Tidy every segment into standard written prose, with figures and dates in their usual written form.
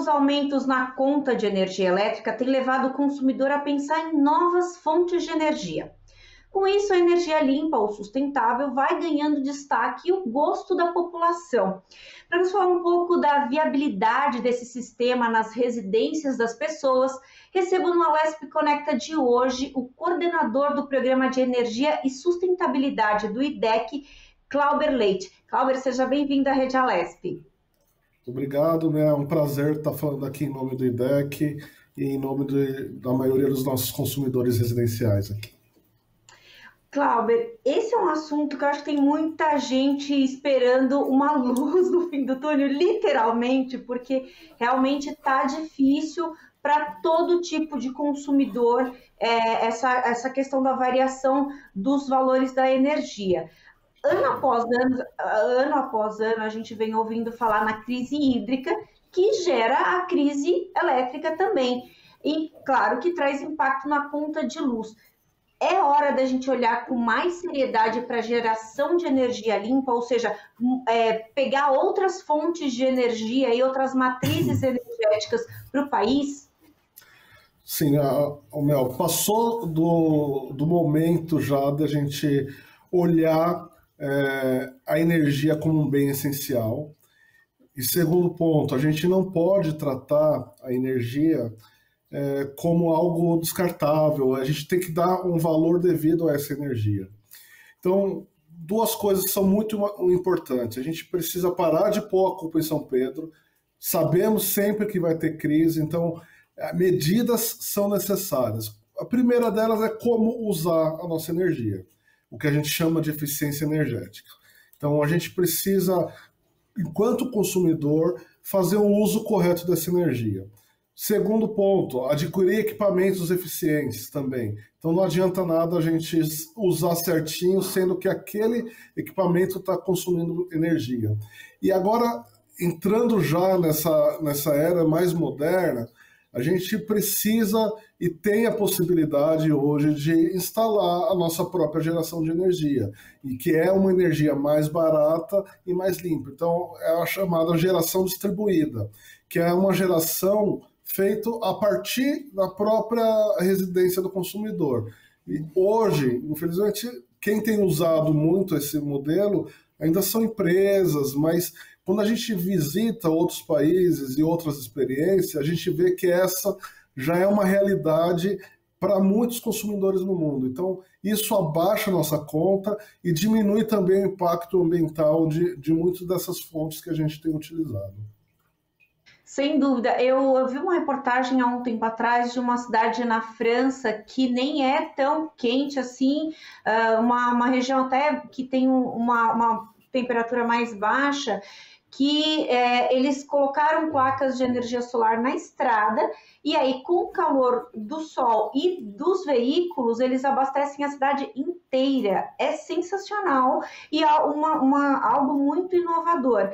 sucessivos aumentos na conta de energia elétrica têm levado o consumidor a pensar em novas fontes de energia. Com isso, a energia limpa ou sustentável vai ganhando destaque e o gosto da população. Para nos falar um pouco da viabilidade desse sistema nas residências das pessoas, recebo no Alesp Conecta de hoje o coordenador do Programa de Energia e Sustentabilidade do IDEC, Clauber Leite. Clauber, seja bem-vindo à Rede Alesp. Obrigado, né? É um prazer estar falando aqui em nome do IDEC e em nome da maioria dos nossos consumidores residenciais aqui. Clauber, esse é um assunto que eu acho que tem muita gente esperando uma luz no fim do túnel, literalmente, porque realmente está difícil para todo tipo de consumidor essa questão da variação dos valores da energia. Ano após ano, a gente vem ouvindo falar na crise hídrica, que gera a crise elétrica também. E, claro, que traz impacto na conta de luz. É hora da gente olhar com mais seriedade para a geração de energia limpa, ou seja, pegar outras fontes de energia e outras matrizes energéticas para o país? Sim, Mel, passou do momento já da gente olhar a energia como um bem essencial. E segundo ponto, a gente não pode tratar a energia como algo descartável, a gente tem que dar um valor devido a essa energia. Então, duas coisas são muito importantes. A gente precisa parar de pôr a culpa em São Pedro, sabemos sempre que vai ter crise, então medidas são necessárias. A primeira delas é como usar a nossa energia, o que a gente chama de eficiência energética. Então, a gente precisa, enquanto consumidor, fazer um uso correto dessa energia. Segundo ponto, adquirir equipamentos eficientes também. Então não adianta nada a gente usar certinho, sendo que aquele equipamento está consumindo energia. E agora, entrando já nessa era mais moderna, a gente precisa e tem a possibilidade hoje de instalar a nossa própria geração de energia, e que é uma energia mais barata e mais limpa. Então é a chamada geração distribuída, que é uma geração feito a partir da própria residência do consumidor. E hoje, infelizmente, quem tem usado muito esse modelo ainda são empresas, mas quando a gente visita outros países e outras experiências, a gente vê que essa já é uma realidade para muitos consumidores no mundo. Então, isso abaixa a nossa conta e diminui também o impacto ambiental de muitas dessas fontes que a gente tem utilizado. Sem dúvida, eu vi uma reportagem há um tempo atrás de uma cidade na França que nem é tão quente assim, uma região até que tem uma temperatura mais baixa, que eles colocaram placas de energia solar na estrada e aí com o calor do sol e dos veículos eles abastecem a cidade inteira. É sensacional e é algo muito inovador.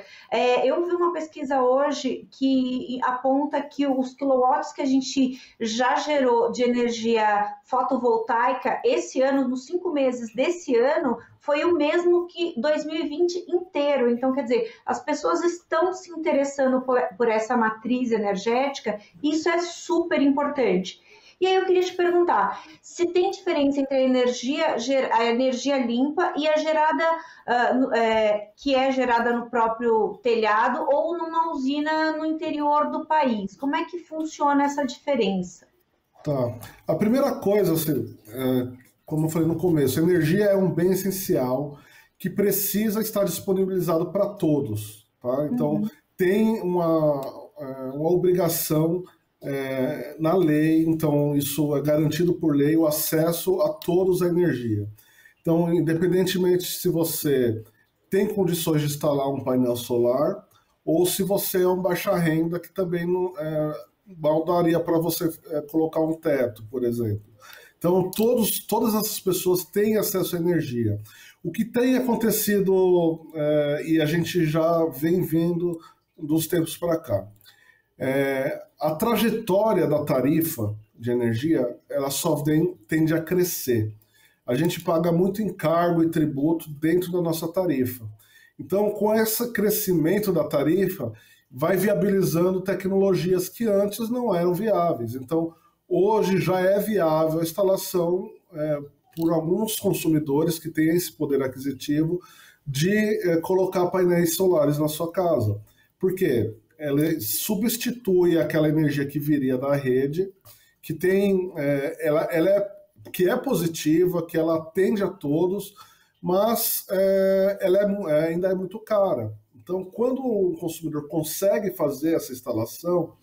Eu vi uma pesquisa hoje que aponta que os quilowatts que a gente já gerou de energia fotovoltaica esse ano, nos 5 meses desse ano, foi o mesmo que 2020 inteiro. Então, quer dizer, as pessoas estão se interessando por essa matriz energética, e isso é super importante. E aí eu queria te perguntar, se tem diferença entre a energia limpa e a que é gerada no próprio telhado ou numa usina no interior do país. Como é que funciona essa diferença? Tá. A primeira coisa, assim, como eu falei no começo, a energia é um bem essencial que precisa estar disponibilizado para todos. Tá? Então, tem uma obrigação na lei, então isso é garantido por lei, o acesso a todos à energia. Então, independentemente se você tem condições de instalar um painel solar ou se você é um baixa renda que também mal daria para você colocar um teto, por exemplo. Então, todas essas pessoas têm acesso à energia. O que tem acontecido, e a gente já vem vindo dos tempos para cá, a trajetória da tarifa de energia, ela só tende a crescer. A gente paga muito encargo e tributo dentro da nossa tarifa. Então, com esse crescimento da tarifa, vai viabilizando tecnologias que antes não eram viáveis. Então, hoje já é viável a instalação por alguns consumidores que têm esse poder aquisitivo de colocar painéis solares na sua casa. Por quê? Ela substitui aquela energia que viria da rede, que tem, que é positiva, que ela atende a todos, mas ela ainda é muito cara. Então, quando o consumidor consegue fazer essa instalação,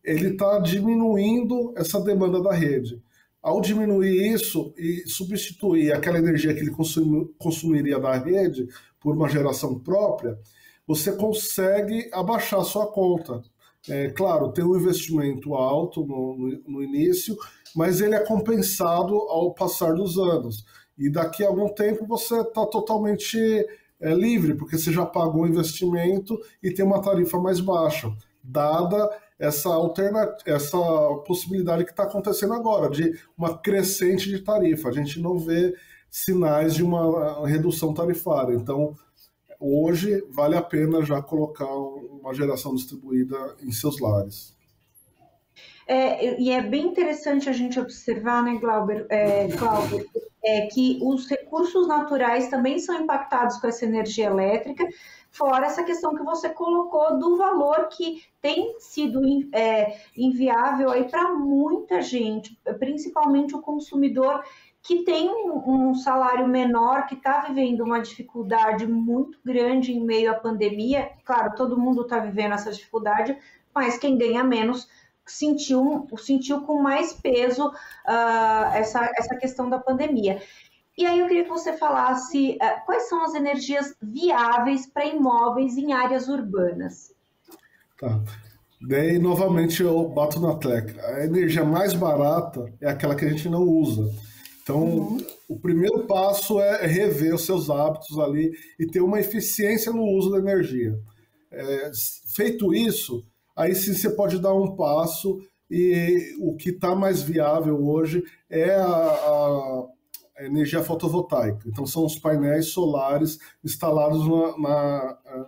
ele está diminuindo essa demanda da rede. Ao diminuir isso e substituir aquela energia que ele consumiria da rede por uma geração própria, você consegue abaixar a sua conta. Claro, tem um investimento alto no início, mas ele é compensado ao passar dos anos. E daqui a algum tempo você está totalmente livre, porque você já pagou o investimento e tem uma tarifa mais baixa, dada essa possibilidade que está acontecendo agora, de uma crescente de tarifa. A gente não vê sinais de uma redução tarifária. Então, hoje, vale a pena já colocar uma geração distribuída em seus lares. E é bem interessante a gente observar, né, Glauber, que os recursos naturais também são impactados com essa energia elétrica, fora essa questão que você colocou do valor que tem sido inviável aí para muita gente, principalmente o consumidor que tem um salário menor, que está vivendo uma dificuldade muito grande em meio à pandemia. Claro, todo mundo está vivendo essa dificuldade, mas quem ganha menos sentiu com mais peso essa questão da pandemia. E aí eu queria que você falasse quais são as energias viáveis para imóveis em áreas urbanas. Tá. Daí, novamente, eu bato na tecla. A energia mais barata é aquela que a gente não usa. Então, o primeiro passo é rever os seus hábitos ali e ter uma eficiência no uso da energia. Feito isso, aí sim você pode dar um passo, e o que está mais viável hoje é a energia fotovoltaica. Então, são os painéis solares instalados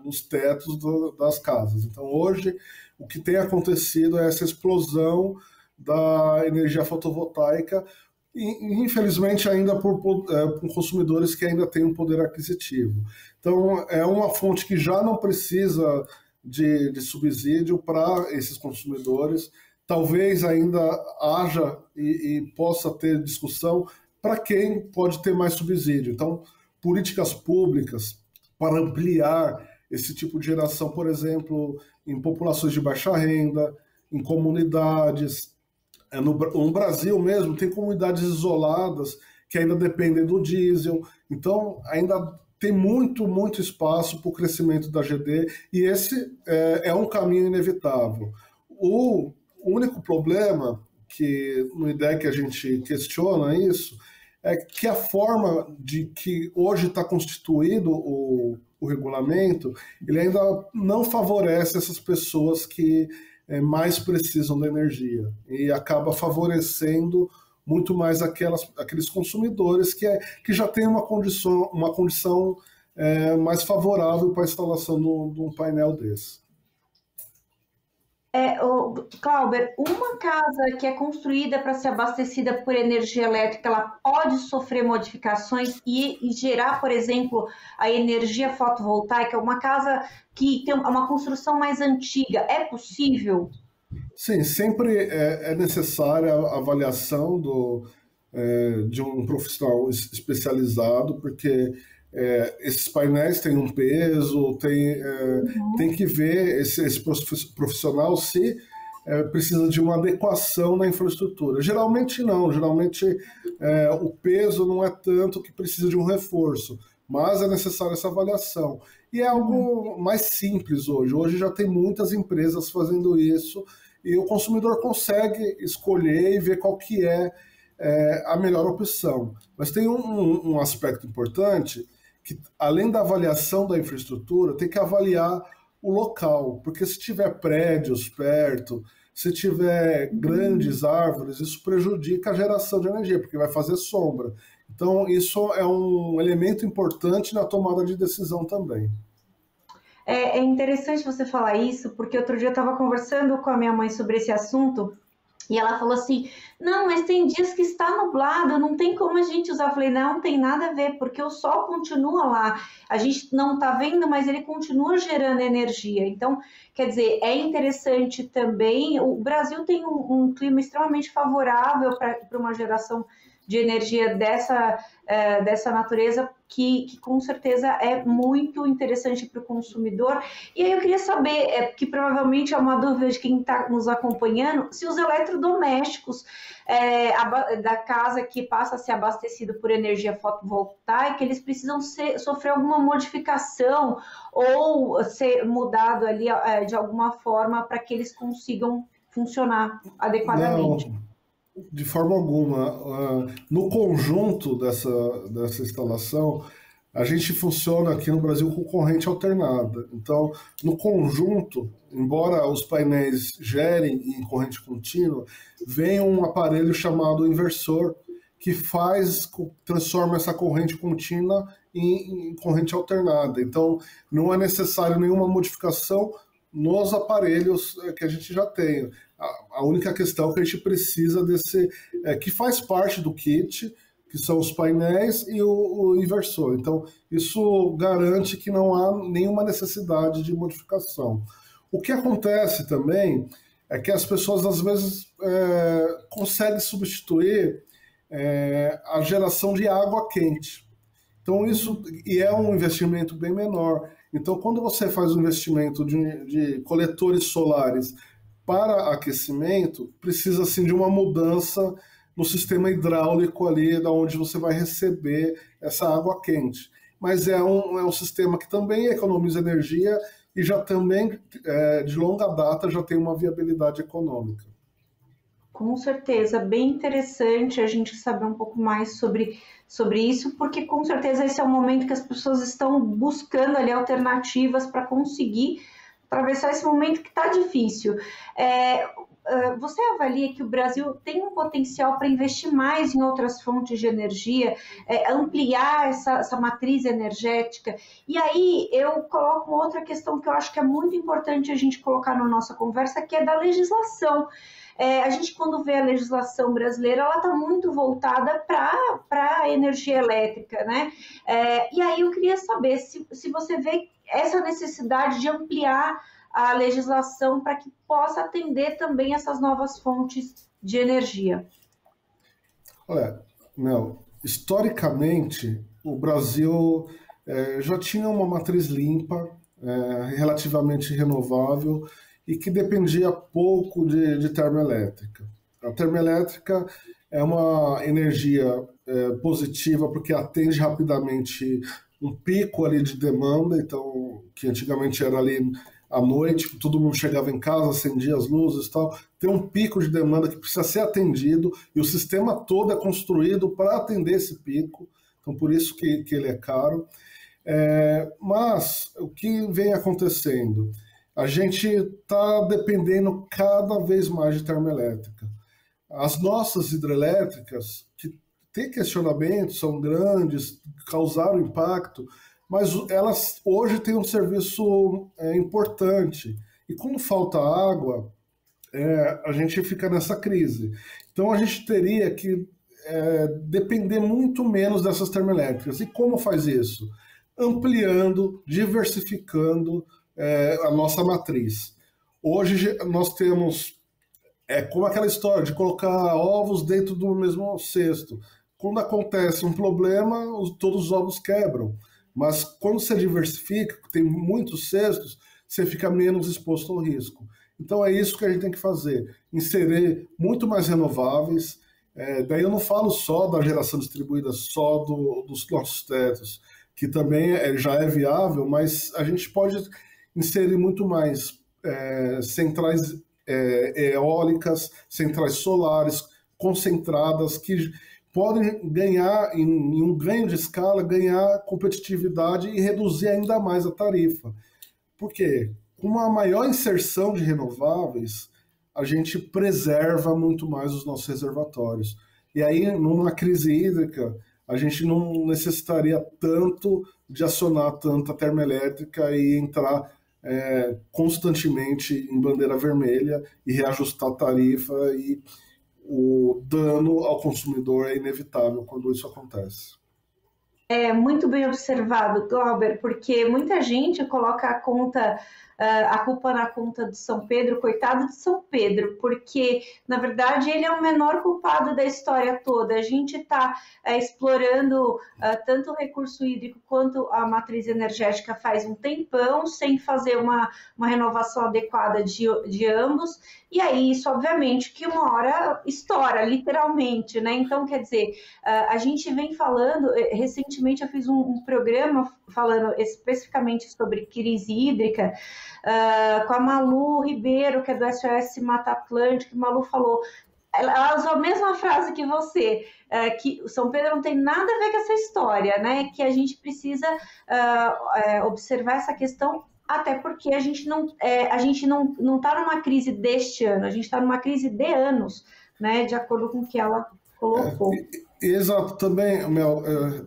nos tetos das casas. Então, hoje, o que tem acontecido é essa explosão da energia fotovoltaica, e, infelizmente, ainda por consumidores que ainda têm um poder aquisitivo. Então, é uma fonte que já não precisa de subsídio para esses consumidores. Talvez ainda haja e possa ter discussão para quem pode ter mais subsídio. Então, políticas públicas para ampliar esse tipo de geração, por exemplo, em populações de baixa renda, em comunidades. No Brasil mesmo, tem comunidades isoladas que ainda dependem do diesel. Então, ainda tem muito, muito espaço para o crescimento da GD, e esse é um caminho inevitável. O único problema, que no IDEC a gente questiona isso, é que a forma de que hoje está constituído o regulamento, ele ainda não favorece essas pessoas que mais precisam da energia, e acaba favorecendo muito mais aqueles consumidores que já têm uma condição mais favorável para a instalação de um painel desse. Glauber, uma casa que é construída para ser abastecida por energia elétrica, ela pode sofrer modificações e gerar, por exemplo, a energia fotovoltaica? Uma casa que tem uma construção mais antiga, é possível? Sim, sempre é necessária a avaliação de um profissional especializado, porque esses painéis têm um peso, tem que ver esse profissional se precisa de uma adequação na infraestrutura. Geralmente não, geralmente o peso não é tanto que precisa de um reforço, mas é necessária essa avaliação. E é algo mais simples hoje. Hoje já tem muitas empresas fazendo isso, e o consumidor consegue escolher e ver qual que é a melhor opção. Mas tem um aspecto importante, que além da avaliação da infraestrutura, tem que avaliar o local, porque se tiver prédios perto, se tiver grandes árvores, isso prejudica a geração de energia, porque vai fazer sombra. Então, isso é um elemento importante na tomada de decisão também. É interessante você falar isso, porque outro dia eu estava conversando com a minha mãe sobre esse assunto. E ela falou assim: não, mas tem dias que está nublado, não tem como a gente usar. Eu falei: não, tem nada a ver, porque o sol continua lá. A gente não está vendo, mas ele continua gerando energia. Então, quer dizer, é interessante também. O Brasil tem um clima extremamente favorável para uma geração de energia dessa natureza, que com certeza é muito interessante para o consumidor. E aí eu queria saber, que provavelmente é uma dúvida de quem está nos acompanhando, se os eletrodomésticos da casa que passa a ser abastecido por energia fotovoltaica, eles precisam sofrer alguma modificação ou ser mudado ali de alguma forma para que eles consigam funcionar adequadamente. Não, de forma alguma. No conjunto dessa instalação, a gente funciona aqui no Brasil com corrente alternada. Então, no conjunto, embora os painéis gerem em corrente contínua, vem um aparelho chamado inversor que transforma essa corrente contínua em corrente alternada. Então, não é necessário nenhuma modificação nos aparelhos que a gente já tem. A única questão é que a gente precisa que faz parte do kit, que são os painéis e o inversor. Então, isso garante que não há nenhuma necessidade de modificação. O que acontece também é que as pessoas, às vezes, conseguem substituir a geração de água quente. Então, e é um investimento bem menor. Então, quando você faz um investimento de coletores solares para aquecimento, precisa assim, de uma mudança no sistema hidráulico ali, da onde você vai receber essa água quente. Mas é um sistema que também economiza energia e já também, de longa data, já tem uma viabilidade econômica. Com certeza, bem interessante a gente saber um pouco mais sobre isso, porque com certeza esse é o momento que as pessoas estão buscando ali alternativas para conseguir atravessar esse momento que está difícil. Você avalia que o Brasil tem um potencial para investir mais em outras fontes de energia, ampliar essa matriz energética? E aí eu coloco uma outra questão que eu acho que é muito importante a gente colocar na nossa conversa, que é da legislação. A gente, quando vê a legislação brasileira, ela está muito voltada para a energia elétrica, né? E aí eu queria saber se você vê essa necessidade de ampliar a legislação para que possa atender também essas novas fontes de energia. Olha, Mel, historicamente, o Brasil já tinha uma matriz limpa, relativamente renovável, e que dependia pouco de termoelétrica. A termoelétrica é uma energia positiva porque atende rapidamente um pico ali de demanda, então que antigamente era ali à noite, todo mundo chegava em casa, acendia as luzes e tal, tem um pico de demanda que precisa ser atendido e o sistema todo é construído para atender esse pico, então por isso que ele é caro. Mas o que vem acontecendo? A gente está dependendo cada vez mais de termoelétrica. As nossas hidrelétricas, que têm questionamentos, são grandes, causaram impacto, mas elas hoje têm um serviço importante. E quando falta água, a gente fica nessa crise. Então a gente teria que depender muito menos dessas termoelétricas. E como faz isso? Ampliando, diversificando a nossa matriz. Hoje nós temos, como aquela história de colocar ovos dentro do mesmo cesto. Quando acontece um problema, todos os ovos quebram. Mas quando você diversifica, tem muitos cestos, você fica menos exposto ao risco. Então é isso que a gente tem que fazer, inserir muito mais renováveis. Daí eu não falo só da geração distribuída, só dos nossos tetos, que também já é viável, mas a gente pode inserir muito mais centrais eólicas, centrais solares concentradas, que podem ganhar, em um ganho de escala, ganhar competitividade e reduzir ainda mais a tarifa. Por quê? Com uma maior inserção de renováveis, a gente preserva muito mais os nossos reservatórios. E aí, numa crise hídrica, a gente não necessitaria tanto de acionar tanta termoelétrica e entrar constantemente em bandeira vermelha e reajustar a tarifa, e o dano ao consumidor é inevitável quando isso acontece. É muito bem observado, Glauber, porque muita gente coloca a culpa na conta de São Pedro, coitado de São Pedro, porque, na verdade, ele é o menor culpado da história toda. A gente está explorando tanto o recurso hídrico quanto a matriz energética faz um tempão, sem fazer uma renovação adequada de ambos, e aí isso, obviamente, que uma hora estoura, literalmente, né? Então, quer dizer, a gente vem falando, recentemente eu fiz um programa falando especificamente sobre crise hídrica, com a Malu Ribeiro, que é do SOS Mata Atlântica. A Malu falou, ela usou a mesma frase que você, que o São Pedro não tem nada a ver com essa história, né? Que a gente precisa observar essa questão, até porque a gente não está numa crise deste ano, a gente está numa crise de anos, né? De acordo com o que ela colocou. Exato, também, Mel,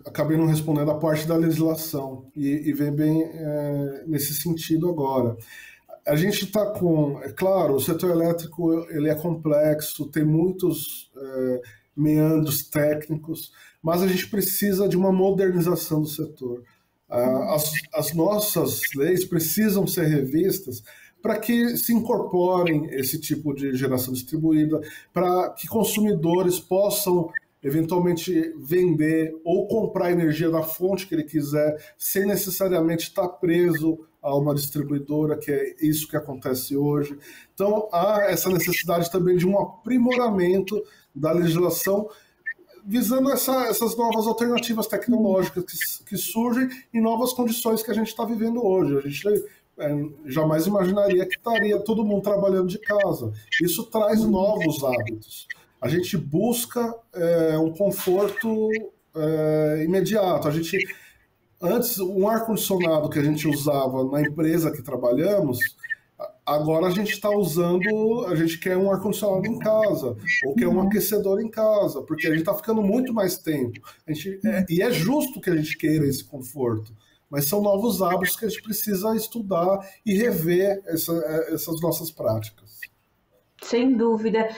acabei não respondendo a parte da legislação, e vem bem nesse sentido agora. A gente está claro, o setor elétrico ele é complexo, tem muitos meandros técnicos, mas a gente precisa de uma modernização do setor. As nossas leis precisam ser revistas para que se incorporem esse tipo de geração distribuída, para que consumidores possam eventualmente vender ou comprar energia da fonte que ele quiser, sem necessariamente estar preso a uma distribuidora, que é isso que acontece hoje. Então, há essa necessidade também de um aprimoramento da legislação, visando essas novas alternativas tecnológicas que surgem em novas condições que a gente está vivendo hoje. A gente jamais imaginaria que estaria todo mundo trabalhando de casa. Isso traz novos hábitos. A gente busca um conforto imediato. Antes, um ar-condicionado que a gente usava na empresa que trabalhamos, agora a gente quer um ar-condicionado em casa, ou quer um aquecedor em casa, porque a gente está ficando muito mais tempo. E é justo que a gente queira esse conforto, mas são novos hábitos que a gente precisa estudar e rever essas nossas práticas. Sem dúvida.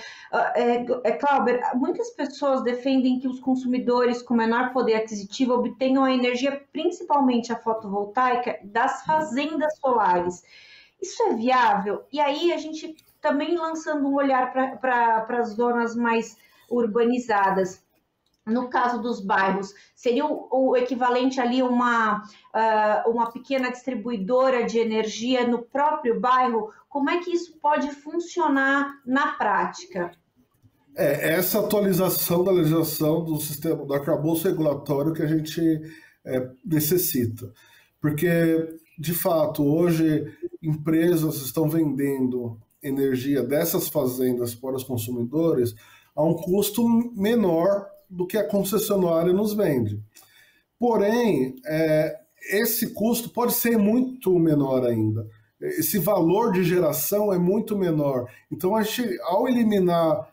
Cláudio, muitas pessoas defendem que os consumidores com menor poder aquisitivo obtenham a energia, principalmente a fotovoltaica, das fazendas solares. Isso é viável? E aí a gente também lançando um olhar para as zonas mais urbanizadas. No caso dos bairros, seria o equivalente ali uma pequena distribuidora de energia no próprio bairro? Como é que isso pode funcionar na prática? Essa atualização da legislação do sistema do arcabouço regulatório que a gente necessita. Porque, de fato, hoje empresas estão vendendo energia dessas fazendas para os consumidores a um custo menor do que a concessionária nos vende. Porém, esse custo pode ser muito menor ainda. Esse valor de geração é muito menor. Então, ao eliminar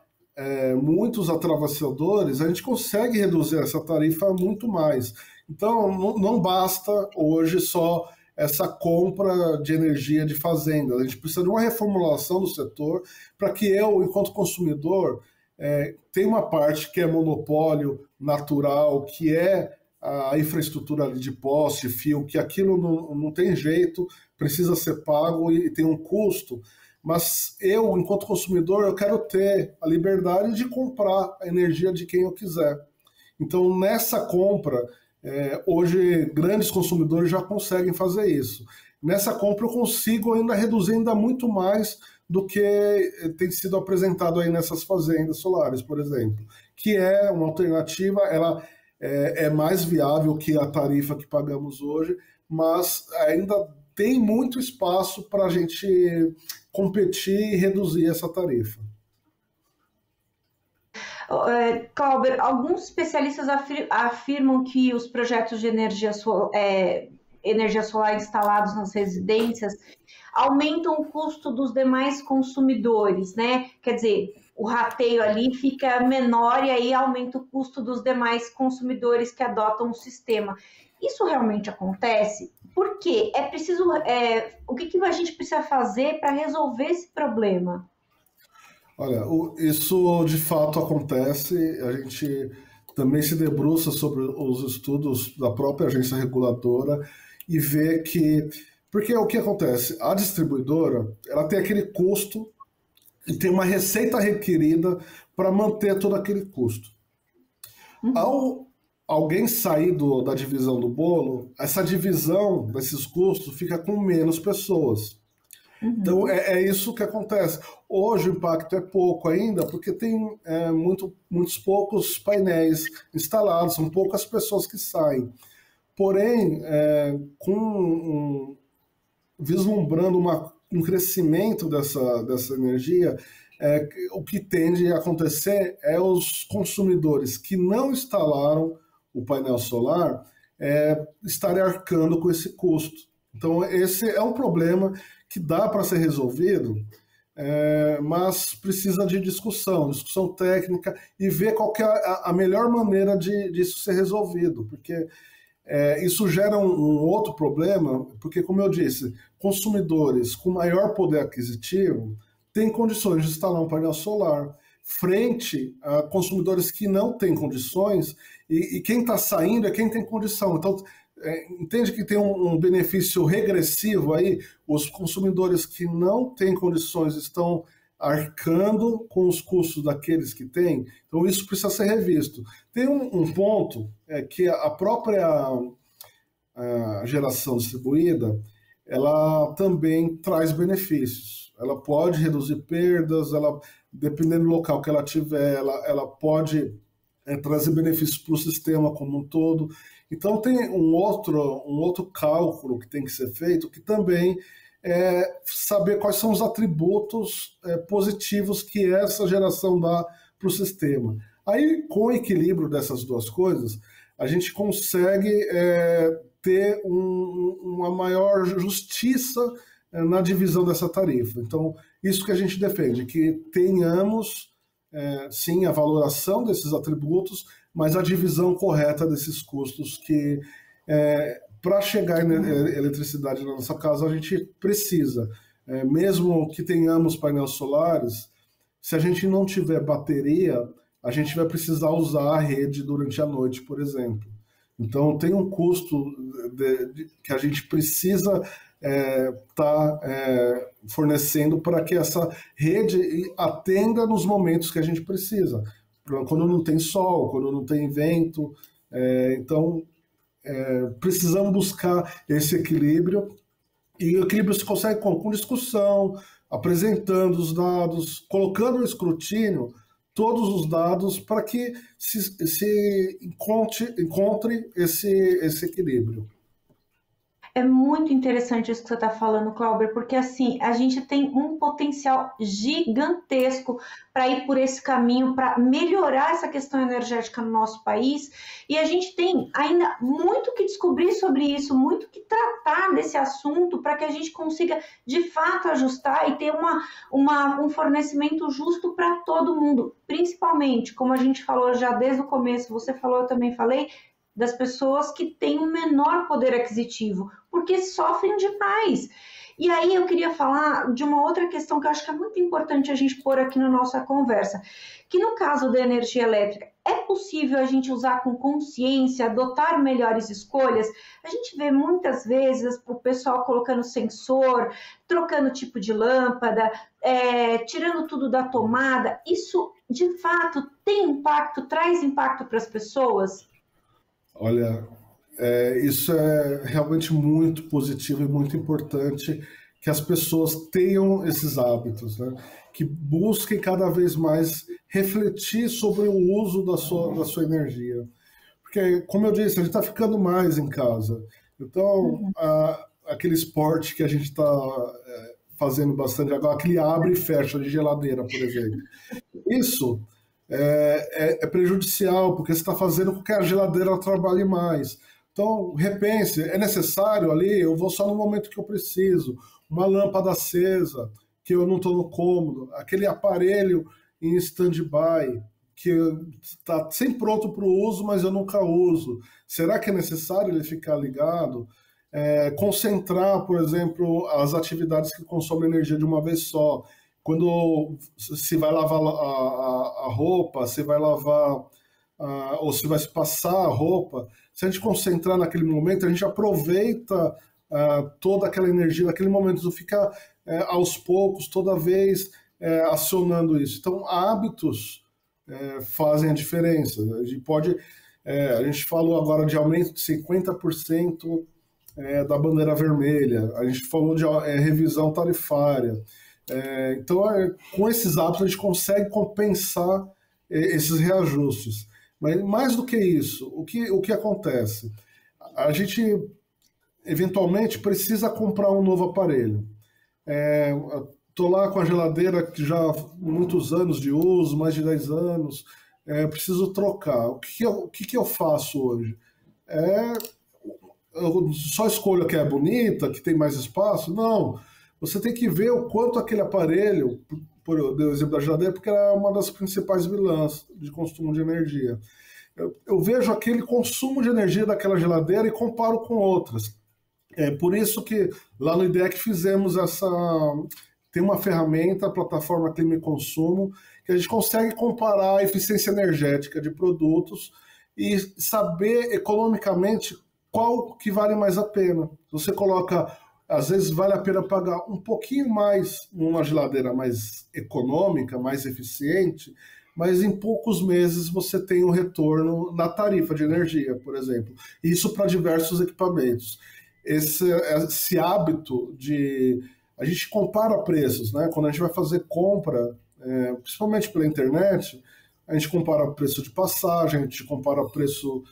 muitos atravessadores, a gente consegue reduzir essa tarifa muito mais. Então, não basta hoje só essa compra de energia de fazendas. A gente precisa de uma reformulação do setor para que eu, enquanto consumidor, tem uma parte que é monopólio natural, que é a infraestrutura ali de poste, fio, que aquilo não tem jeito, precisa ser pago e tem um custo, mas eu, enquanto consumidor, eu quero ter a liberdade de comprar a energia de quem eu quiser. Então, nessa compra, hoje grandes consumidores já conseguem fazer isso. Nessa compra eu consigo ainda reduzir ainda muito mais do que tem sido apresentado aí nessas fazendas solares, por exemplo, que é uma alternativa, ela é mais viável que a tarifa que pagamos hoje, mas ainda tem muito espaço para a gente competir e reduzir essa tarifa. Cláudio, alguns especialistas afirmam que os projetos de energia solar instalados nas residências aumentam o custo dos demais consumidores, né? Quer dizer, o rateio ali fica menor e aí aumenta o custo dos demais consumidores que adotam o sistema. Isso realmente acontece? Por quê? É preciso, o que a gente precisa fazer para resolver esse problema? Olha, isso de fato acontece. A gente também se debruça sobre os estudos da própria agência reguladora e vê que. Porque o que acontece? A distribuidora ela tem aquele custo e tem uma receita requerida para manter todo aquele custo. Uhum, Ao alguém sair da divisão do bolo, essa divisão desses custos fica com menos pessoas. Então uhum, é isso que acontece. Hoje o impacto é pouco ainda, porque tem muitos poucos painéis instalados, são poucas pessoas que saem. Porém, vislumbrando um crescimento dessa energia, o que tende a acontecer é os consumidores que não instalaram o painel solar estarem arcando com esse custo. Então, esse é um problema que dá para ser resolvido, mas precisa de discussão técnica e ver qual que é a melhor maneira disso ser resolvido, porque isso gera um outro problema, porque, como eu disse, consumidores com maior poder aquisitivo têm condições de instalar um painel solar, frente a consumidores que não têm condições, e quem está saindo é quem tem condição. Então, entende que tem um benefício regressivo aí? Os consumidores que não têm condições estão arcando com os custos daqueles que têm, então isso precisa ser revisto. Tem um ponto que a própria geração distribuída, ela também traz benefícios. Ela pode reduzir perdas, dependendo do local que ela tiver, ela pode trazer benefícios para o sistema como um todo. Então tem um outro cálculo que tem que ser feito, que também é saber quais são os atributos positivos que essa geração dá para o sistema. Aí, com o equilíbrio dessas duas coisas, a gente consegue ter uma maior justiça na divisão dessa tarifa. Então, isso que a gente defende, que tenhamos, sim, a valoração desses atributos, mas a divisão correta desses custos que, para chegar em eletricidade na nossa casa, a gente precisa. Mesmo que tenhamos painéis solares, se a gente não tiver bateria, a gente vai precisar usar a rede durante a noite, por exemplo. Então, tem um custo que a gente precisa estar fornecendo para que essa rede atenda nos momentos que a gente precisa. Quando não tem sol, quando não tem vento. Então, precisamos buscar esse equilíbrio. E o equilíbrio se consegue com discussão, apresentando os dados, colocando no escrutínio todos os dados para que se encontre esse equilíbrio. É muito interessante isso que você está falando, Clauber, porque assim a gente tem um potencial gigantesco para ir por esse caminho, para melhorar essa questão energética no nosso país, e a gente tem ainda muito que descobrir sobre isso, muito que tratar desse assunto para que a gente consiga de fato ajustar e ter um fornecimento justo para todo mundo, principalmente, como a gente falou já desde o começo, você falou, eu também falei, das pessoas que têm um menor poder aquisitivo, porque sofrem demais. E aí eu queria falar de uma outra questão que eu acho que é muito importante a gente pôr aqui na nossa conversa, que no caso da energia elétrica, é possível a gente usar com consciência, adotar melhores escolhas? A gente vê muitas vezes o pessoal colocando sensor, trocando tipo de lâmpada, tirando tudo da tomada. Isso, de fato, tem impacto, traz impacto para as pessoas? Olha, isso é realmente muito positivo e muito importante que as pessoas tenham esses hábitos, né? Que busquem cada vez mais refletir sobre o uso da sua energia. Porque, como eu disse, a gente está ficando mais em casa. Então, aquele esporte que a gente está fazendo bastante agora, aquele abre e fecha de geladeira, por exemplo. Isso é prejudicial, porque você está fazendo com que a geladeira trabalhe mais. Então, repense, é necessário ali, eu vou só no momento que eu preciso, uma lâmpada acesa, que eu não estou no cômodo, aquele aparelho em stand-by, que está sempre pronto para o uso, mas eu nunca uso. Será que é necessário ele ficar ligado? concentrar, por exemplo, as atividades que consomem energia de uma vez só. Quando se vai lavar a roupa, se vai lavar, ou se vai se passar a roupa, se a gente concentrar naquele momento, a gente aproveita toda aquela energia naquele momento, não fica aos poucos, toda vez acionando isso. Então, hábitos fazem a diferença. A gente falou agora de aumento de 50% da bandeira vermelha, a gente falou de revisão tarifária. Então, com esses hábitos, a gente consegue compensar esses reajustes. Mas mais do que isso, o que acontece? A gente, eventualmente, precisa comprar um novo aparelho. Estou lá com a geladeira que já há muitos anos de uso, mais de 10 anos, preciso trocar. O que eu faço hoje? Eu só escolho a que é bonita, que tem mais espaço? Não. Você tem que ver o quanto aquele aparelho, eu dei o exemplo da geladeira, porque ela é uma das principais vilãs de consumo de energia. Eu vejo aquele consumo de energia daquela geladeira e comparo com outras. É por isso que lá no IDEC fizemos tem uma ferramenta, a plataforma Clima e Consumo, que a gente consegue comparar a eficiência energética de produtos e saber economicamente qual que vale mais a pena. Você coloca, às vezes vale a pena pagar um pouquinho mais numa geladeira mais econômica, mais eficiente, mas em poucos meses você tem um retorno na tarifa de energia, por exemplo. Isso para diversos equipamentos. Esse hábito de... A gente compara preços, né? Quando a gente vai fazer compra, principalmente pela internet, a gente compara o preço de passagem, a gente compara o preço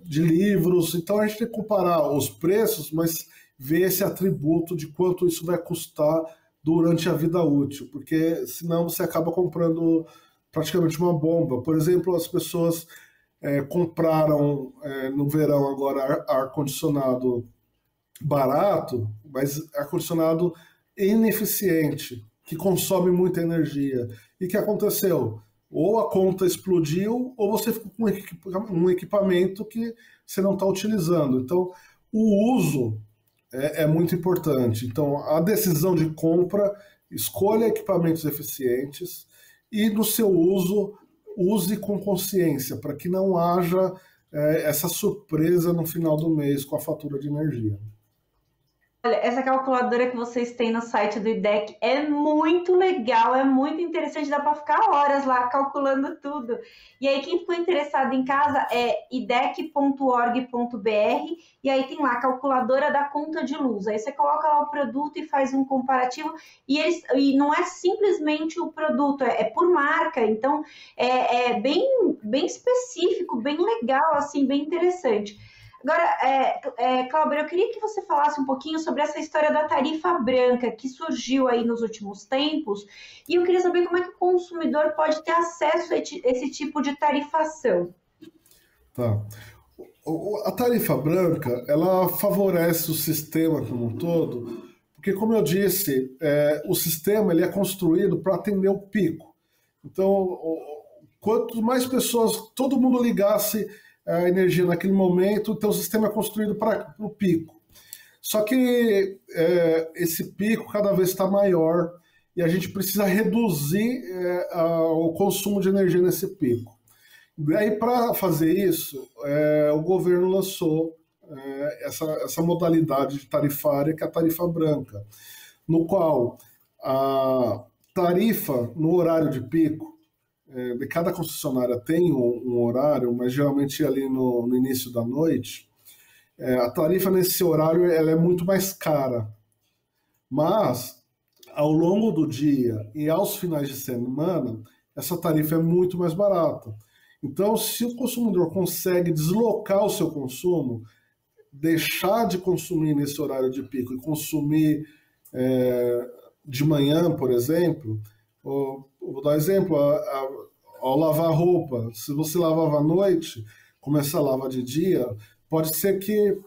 de livros. Então a gente tem que comparar os preços, mas ver esse atributo de quanto isso vai custar durante a vida útil, porque senão você acaba comprando praticamente uma bomba. Por exemplo, as pessoas compraram no verão agora ar-condicionado barato, mas ar-condicionado ineficiente, que consome muita energia. E o que aconteceu? Ou a conta explodiu, ou você ficou com um equipamento que você não está utilizando. Então, o uso é muito importante. Então, a decisão de compra, escolha equipamentos eficientes e, no seu uso, use com consciência, para que não haja essa surpresa no final do mês com a fatura de energia. Olha, essa calculadora que vocês têm no site do IDEC é muito legal, é muito interessante, dá para ficar horas lá calculando tudo. E aí, quem ficou interessado em casa é idec.org.br e aí tem lá a calculadora da conta de luz. Aí você coloca lá o produto e faz um comparativo e não é simplesmente o produto, é por marca, então é bem específico, bem legal, assim, bem interessante. Agora, Cláudio, eu queria que você falasse um pouquinho sobre essa história da tarifa branca que surgiu aí nos últimos tempos, e eu queria saber como é que o consumidor pode ter acesso a esse tipo de tarifação. Tá. A tarifa branca, ela favorece o sistema como um todo, porque, como eu disse, o sistema ele é construído para atender o pico. Então, quanto mais pessoas, todo mundo ligasse a energia naquele momento, então o sistema é construído para o pico. Só que esse pico cada vez está maior e a gente precisa reduzir o consumo de energia nesse pico. E aí, para fazer isso, o governo lançou essa modalidade tarifária, que é a tarifa branca, no qual a tarifa no horário de pico, de cada concessionária tem um horário, mas geralmente ali no início da noite, a tarifa nesse horário ela é muito mais cara. Mas, ao longo do dia e aos finais de semana, essa tarifa é muito mais barata. Então, se o consumidor consegue deslocar o seu consumo, deixar de consumir nesse horário de pico e consumir de manhã, por exemplo, vou dar um exemplo, ao lavar roupa, se você lavava à noite, começar a lavar de dia, pode ser que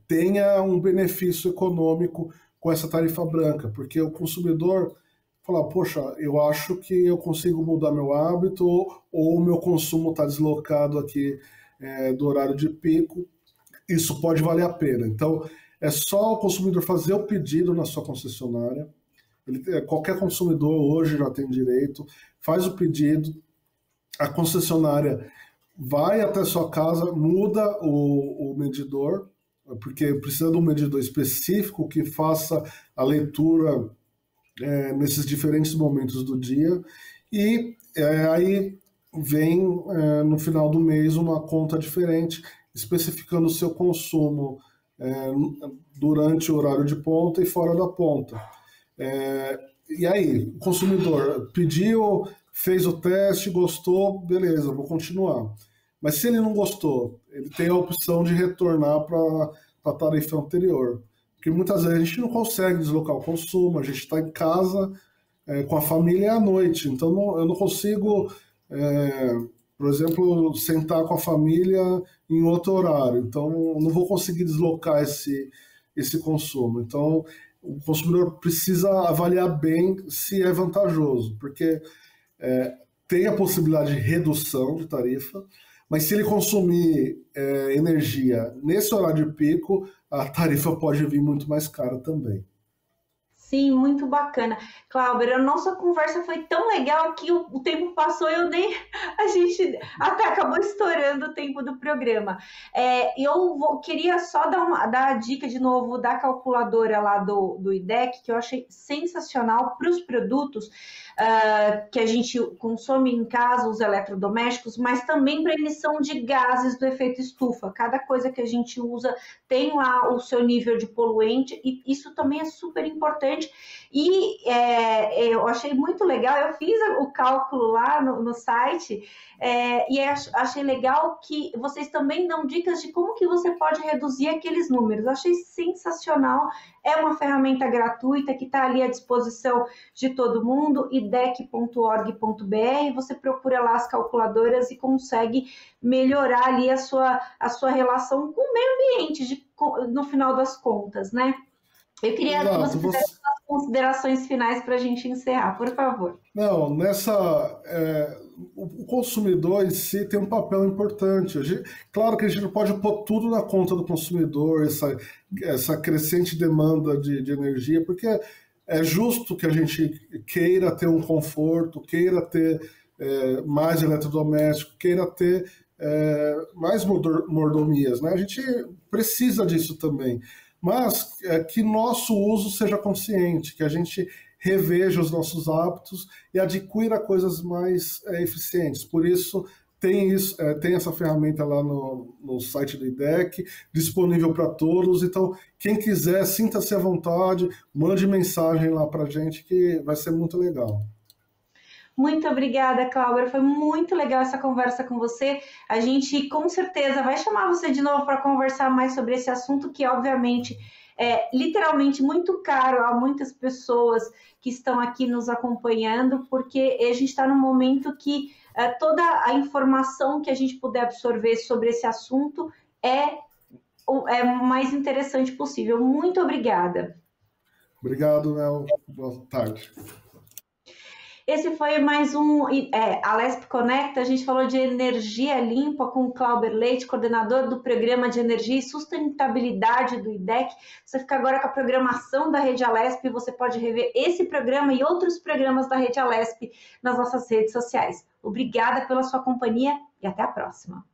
tenha um benefício econômico com essa tarifa branca, porque o consumidor fala, poxa, eu acho que eu consigo mudar meu hábito ou o meu consumo está deslocado aqui do horário de pico, isso pode valer a pena. Então, é só o consumidor fazer o pedido na sua concessionária. Qualquer consumidor hoje já tem direito, faz o pedido, a concessionária vai até sua casa, muda o medidor, porque precisa de um medidor específico que faça a leitura nesses diferentes momentos do dia, e aí vem no final do mês uma conta diferente, especificando o seu consumo durante o horário de ponta e fora da ponta. E aí, o consumidor pediu, fez o teste, gostou, beleza, vou continuar. Mas se ele não gostou, ele tem a opção de retornar para a tarifa anterior. Porque muitas vezes a gente não consegue deslocar o consumo, a gente está em casa com a família à noite, então eu não consigo, por exemplo, sentar com a família em outro horário, então eu não vou conseguir deslocar esse consumo. Então, o consumidor precisa avaliar bem se é vantajoso, porque tem a possibilidade de redução de tarifa, mas se ele consumir energia nesse horário de pico, a tarifa pode vir muito mais cara também. Sim, muito bacana. Cláudia, a nossa conversa foi tão legal que o tempo passou e a gente até acabou estourando o tempo do programa. Queria só dar a dica de novo da calculadora lá do IDEC, que eu achei sensacional para os produtos que a gente consome em casa, os eletrodomésticos, mas também para emissão de gases do efeito estufa. Cada coisa que a gente usa tem lá o seu nível de poluente, e isso também é super importante. E eu achei muito legal, eu fiz o cálculo lá no site, e achei legal que vocês também dão dicas de como que você pode reduzir aqueles números. Eu achei sensacional, é uma ferramenta gratuita que está ali à disposição de todo mundo, idec.org.br, você procura lá as calculadoras e consegue melhorar ali a sua relação com o meio ambiente, no final das contas, né? Eu queria que você fizesse as considerações finais para a gente encerrar, por favor. Não, o consumidor em si tem um papel importante. Claro que a gente não pode pôr tudo na conta do consumidor, essa crescente demanda de energia, porque é justo que a gente queira ter um conforto, queira ter mais eletrodoméstico, queira ter mais mordomias, né? A gente precisa disso também. Mas que nosso uso seja consciente, que a gente reveja os nossos hábitos e adquira coisas mais eficientes. Por isso, tem essa ferramenta lá no site do IDEC, disponível para todos. Então, quem quiser, sinta-se à vontade, mande mensagem lá para a gente, que vai ser muito legal. Muito obrigada, Cláudia. Foi muito legal essa conversa com você. A gente, com certeza, vai chamar você de novo para conversar mais sobre esse assunto, que, obviamente, é literalmente muito caro a muitas pessoas que estão aqui nos acompanhando, porque a gente está num momento que toda a informação que a gente puder absorver sobre esse assunto é o mais interessante possível. Muito obrigada. Obrigado, Mel. Boa tarde. Esse foi mais um Alesp Conecta. A gente falou de energia limpa com o Cláudio Leite, coordenador do Programa de Energia e Sustentabilidade do IDEC. Você fica agora com a programação da Rede Alesp. Você pode rever esse programa e outros programas da Rede Alesp nas nossas redes sociais. Obrigada pela sua companhia e até a próxima.